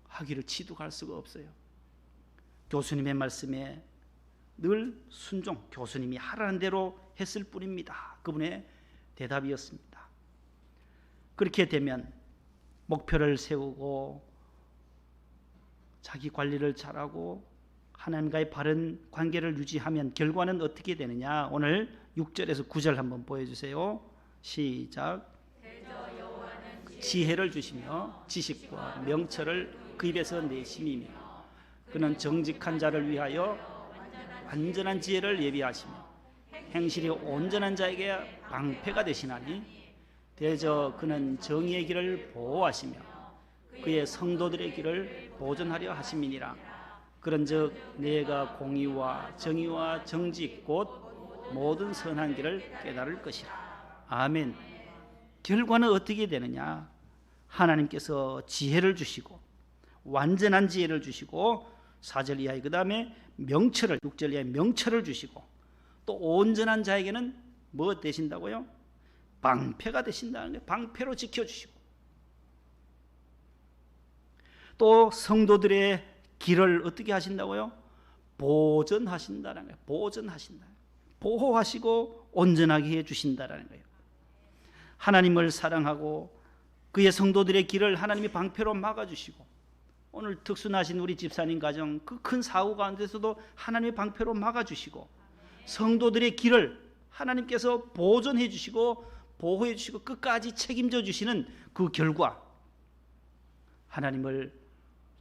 학위를 취득할 수가 없어요. 교수님의 말씀에 늘 순종, 교수님이 하라는 대로 했을 뿐입니다. 그분의 대답이었습니다. 그렇게 되면 목표를 세우고 자기 관리를 잘하고 하나님과의 바른 관계를 유지하면 결과는 어떻게 되느냐? 오늘 6절에서 9절 한번 보여주세요. 시작. 지혜를 주시며 지식과 명철을 그 입에서 내심이며 그는 정직한 자를 위하여 완전한 지혜를 예비하시며 행실이 온전한 자에게 방패가 되시나니 대저 그는 정의의 길을 보호하시며 그의 성도들의 길을 보존하려 하심이니라. 그런즉 내가 공의와 정의와 정직 곧 모든 선한 길을 깨달을 것이라. 아멘. 결과는 어떻게 되느냐? 하나님께서 지혜를 주시고 완전한 지혜를 주시고 4절 이하에 그 다음에 명철을 6절 이하에 명철을 주시고 또 온전한 자에게는 뭐 되신다고요? 방패가 되신다는 거예요. 방패로 지켜주시고 또 성도들의 길을 어떻게 하신다고요? 보존하신다는 거예요. 보존하신다. 보호하시고 온전하게 해주신다는 거예요. 하나님을 사랑하고 그의 성도들의 길을 하나님이 방패로 막아주시고 오늘 특순하신 우리 집사님 가정 그 큰 사고 가운데서도 하나님의 방패로 막아주시고 성도들의 길을 하나님께서 보존해 주시고 보호해 주시고 끝까지 책임져 주시는 그 결과 하나님을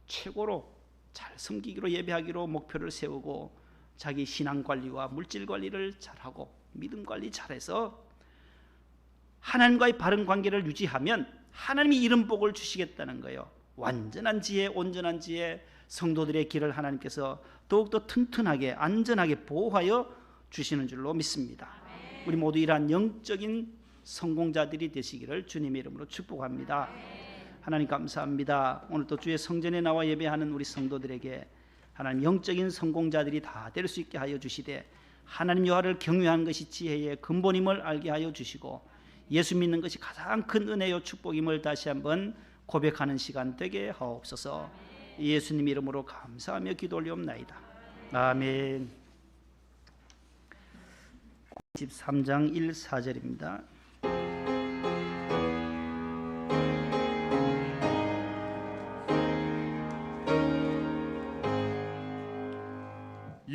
최고로 잘 섬기기로 예배하기로 목표를 세우고 자기 신앙 관리와 물질 관리를 잘하고 믿음 관리 잘해서 하나님과의 바른 관계를 유지하면 하나님이 이런 복을 주시겠다는 거예요. 완전한 지혜, 온전한 지혜, 성도들의 길을 하나님께서 더욱더 튼튼하게 안전하게 보호하여 주시는 줄로 믿습니다. 우리 모두 이러한 영적인 성공자들이 되시기를 주님의 이름으로 축복합니다. 하나님 감사합니다. 오늘 또 주의 성전에 나와 예배하는 우리 성도들에게 하나님 영적인 성공자들이 다 될 수 있게 하여 주시되 하나님 여호와를 경외하는 것이 지혜의 근본임을 알게 하여 주시고 예수 믿는 것이 가장 큰 은혜요 축복임을 다시 한번 고백하는 시간 되게 하옵소서. 예수님 이름으로 감사하며 기도 올리옵나이다. 아멘. 13장 1, 4절입니다.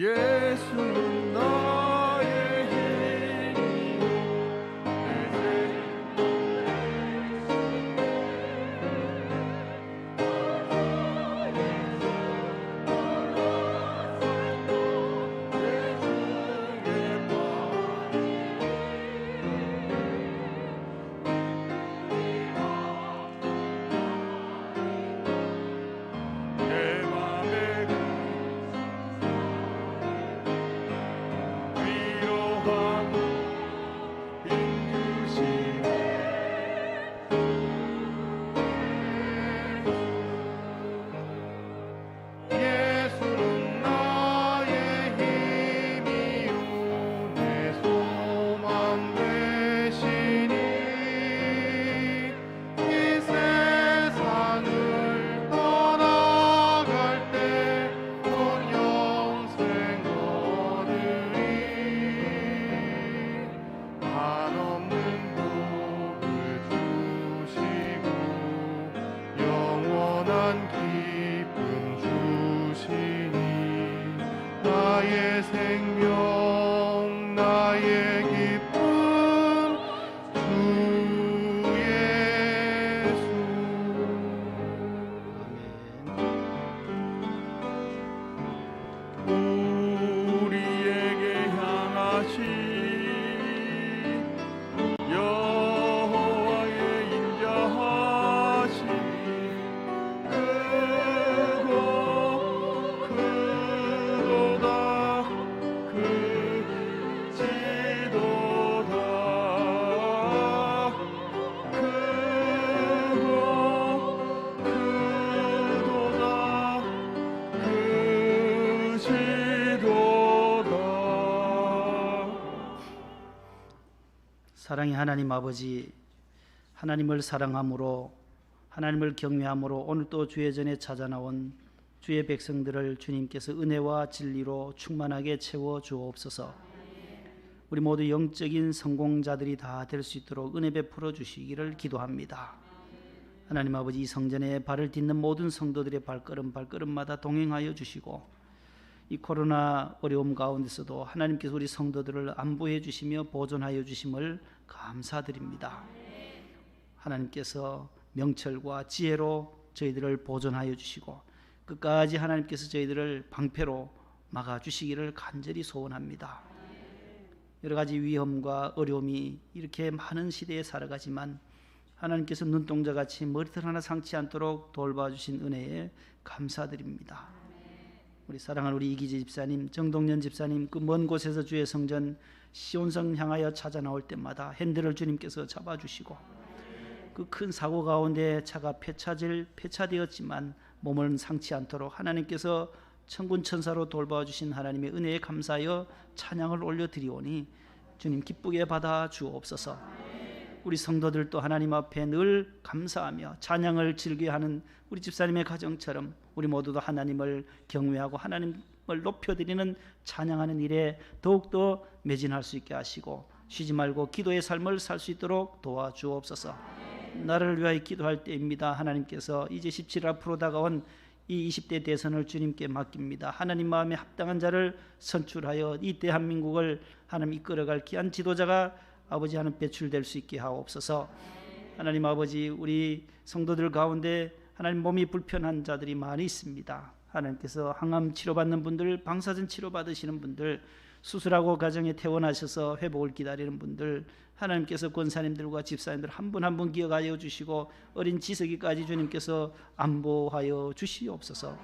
예수는 나의 힘이요 내 맘에 위로하고 힘주시네. 예수는 나의 힘이요 내 소망 되시니 이 세상을 떠나갈 때 온 영생 얻으리. 한없는 복을 주시고 영원한 기쁨 주시니 나의 생명 나의 기쁨 주 예수. 우리에게 향하신 여호와의 인자하심이 크고 크도다 크지도다 크고 크도다 크지도다. 사랑의 하나님 아버지, 하나님을 사랑함으로 하나님을 경외함으로 오늘 또 주의 전에 찾아 나온 주의 백성들을 주님께서 은혜와 진리로 충만하게 채워 주옵소서. 우리 모두 영적인 성공자들이 다 될 수 있도록 은혜 베풀어 주시기를 기도합니다. 하나님 아버지, 이 성전에 발을 딛는 모든 성도들의 발걸음마다 동행하여 주시고 이 코로나 어려움 가운데서도 하나님께서 우리 성도들을 안보해 주시며 보존하여 주심을 감사드립니다. 하나님께서 명철과 지혜로 저희들을 보존하여 주시고 끝까지 하나님께서 저희들을 방패로 막아주시기를 간절히 소원합니다. 여러 가지 위험과 어려움이 이렇게 많은 시대에 살아가지만 하나님께서 눈동자같이 머리털 하나 상치 않도록 돌봐주신 은혜에 감사드립니다. 우리 사랑하는 우리 이기재 집사님, 정동년 집사님, 그 먼 곳에서 주의 성전 시온성 향하여 찾아 나올 때마다 핸들을 주님께서 잡아주시고 그 큰 사고 가운데 차가 폐차되었지만 몸은 상치 않도록 하나님께서 천군 천사로 돌봐주신 하나님의 은혜에 감사하여 찬양을 올려드리오니 주님 기쁘게 받아 주옵소서. 우리 성도들도 하나님 앞에 늘 감사하며 찬양을 즐겨하는 우리 집사님의 가정처럼 우리 모두도 하나님을 경외하고 하나님을 높여드리는 찬양하는 일에 더욱더 매진할 수 있게 하시고 쉬지 말고 기도의 삶을 살 수 있도록 도와주옵소서. 나를 위하여 기도할 때입니다. 하나님께서 이제 17일 앞으로 다가온 이 20대 대선을 주님께 맡깁니다. 하나님 마음에 합당한 자를 선출하여 이 대한민국을 하나님 이끌어갈 귀한 지도자가 아버지 하나님 배출될 수 있게 하옵소서. 하나님 아버지, 우리 성도들 가운데 하나님 몸이 불편한 자들이 많이 있습니다. 하나님께서 항암 치료받는 분들, 방사선 치료받으시는 분들, 수술하고 가정에 퇴원하셔서 회복을 기다리는 분들, 하나님께서 권사님들과 집사님들 한 분 한 분 기억하여 주시고 어린 지석이까지 주님께서 안보하여 주시옵소서.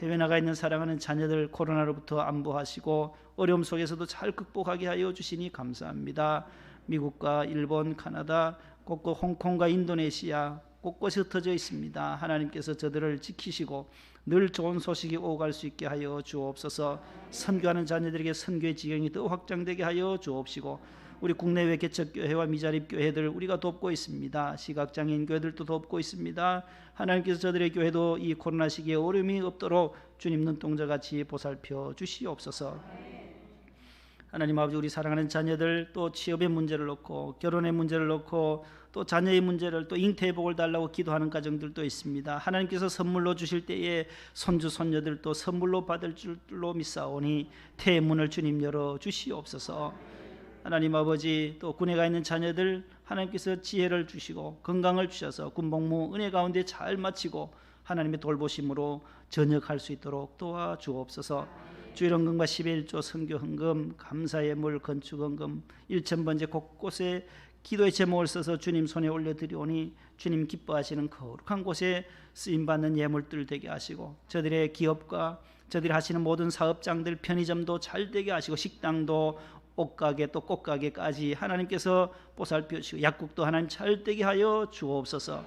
해외 나가 있는 사랑하는 자녀들 코로나로부터 안보하시고 어려움 속에서도 잘 극복하게 하여 주시니 감사합니다. 미국과 일본, 카나다, 곳곳 홍콩과 인도네시아 곳곳에 흩어져 있습니다. 하나님께서 저들을 지키시고 늘 좋은 소식이 오갈 수 있게 하여 주옵소서. 선교하는 자녀들에게 선교의 지경이 더 확장되게 하여 주옵시고 우리 국내외 개척교회와 미자립교회들 우리가 돕고 있습니다. 시각장애인 교회들도 돕고 있습니다. 하나님께서 저들의 교회도 이 코로나 시기에 어려움이 없도록 주님 눈동자같이 보살펴 주시옵소서. 하나님 아버지, 우리 사랑하는 자녀들 또 취업의 문제를 놓고 결혼의 문제를 놓고 또 자녀의 문제를 또 잉태의 복을 달라고 기도하는 가정들도 있습니다. 하나님께서 선물로 주실 때에 손주 손녀들도 선물로 받을 줄로 믿사오니 태의 문을 주님 열어 주시옵소서. 하나님 아버지, 또 군에 가 있는 자녀들 하나님께서 지혜를 주시고 건강을 주셔서 군복무 은혜 가운데 잘 마치고 하나님의 돌보심으로 전역할 수 있도록 도와주옵소서. 주일헌금과 11조 선교헌금, 감사의 물 건축헌금 1,000번째 곳곳에 기도의 제목을 써서 주님 손에 올려드리오니 주님 기뻐하시는 거룩한 곳에 쓰임받는 예물들 되게 하시고 저들의 기업과 저들이 하시는 모든 사업장들, 편의점도 잘 되게 하시고 식당도 옷가게 또 꽃가게까지 하나님께서 보살펴 주시고 약국도 하나님 잘 되게 하여 주옵소서.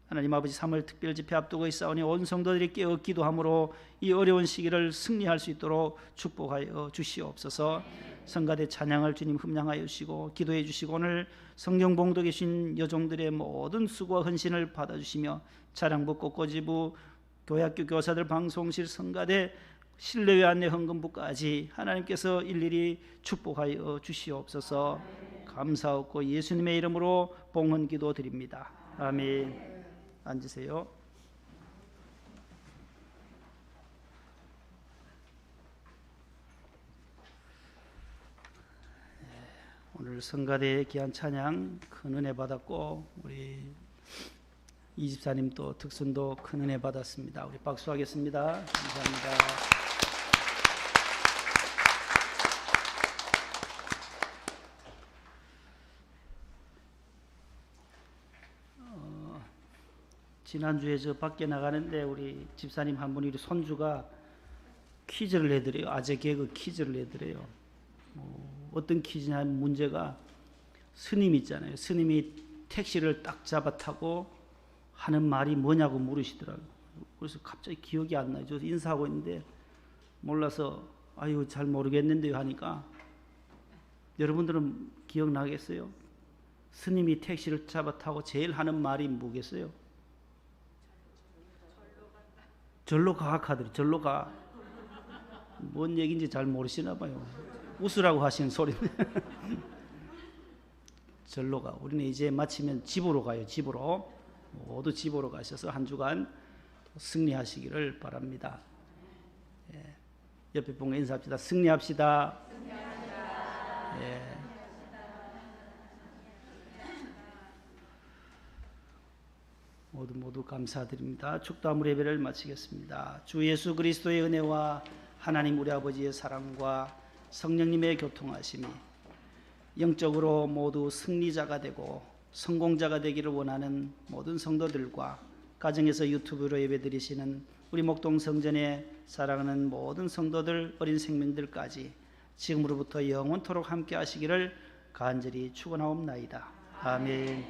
하나님 아버지, 3월 특별집회 앞두고 있사오니 온 성도들이 깨어 기도함으로 이 어려운 시기를 승리할 수 있도록 축복하여 주시옵소서. 성가대 찬양을 주님 흠양하여 주시고 기도해 주시고 오늘 성경 봉독해 주신 여종들의 모든 수고와 헌신을 받아주시며 차량부, 꽃꽂이부, 교회학교 교사들, 방송실, 성가대, 실내외 안내 헌금부까지 하나님께서 일일이 축복하여 주시옵소서. 감사하고 예수님의 이름으로 봉헌 기도 드립니다. 아멘. 앉으세요. 오늘 성가대의 귀한 찬양 큰 은혜 받았고 우리 이 집사님 또 특순도 큰 은혜 받았습니다. 우리 박수하겠습니다. 감사합니다. 지난주에 저 밖에 나가는데 우리 집사님 한 분이 우리 손주가 퀴즈를 내드려요. 아재 개그 퀴즈를 내드려요. 어떤 퀴즈냐면 문제가 스님 있잖아요. 스님이 택시를 딱 잡아 타고 하는 말이 뭐냐고 물으시더라고요. 그래서 갑자기 기억이 안 나요. 저 인사하고 있는데 몰라서 아유 잘 모르겠는데요 하니까 여러분들은 기억나겠어요? 스님이 택시를 잡아 타고 제일 하는 말이 뭐겠어요? 절로 가 하더니 절로 가. 뭔 얘기인지 잘 모르시나 봐요. 웃으라고 하시는 소리인데 절로 가. 우리는 이제 마치면 집으로 가요. 집으로. 모두 집으로 가셔서 한 주간 승리하시기를 바랍니다. 예. 옆에 분과 인사합시다. 승리합시다. 예. 모두 감사드립니다. 축도함으로 예배를 마치겠습니다. 주 예수 그리스도의 은혜와 하나님 우리 아버지의 사랑과 성령님의 교통하심이 영적으로 모두 승리자가 되고 성공자가 되기를 원하는 모든 성도들과 가정에서 유튜브로 예배드리시는 우리 목동 성전에 사랑하는 모든 성도들, 어린 생명들까지 지금으로부터 영원토록 함께 하시기를 간절히 축원하옵나이다. 아멘.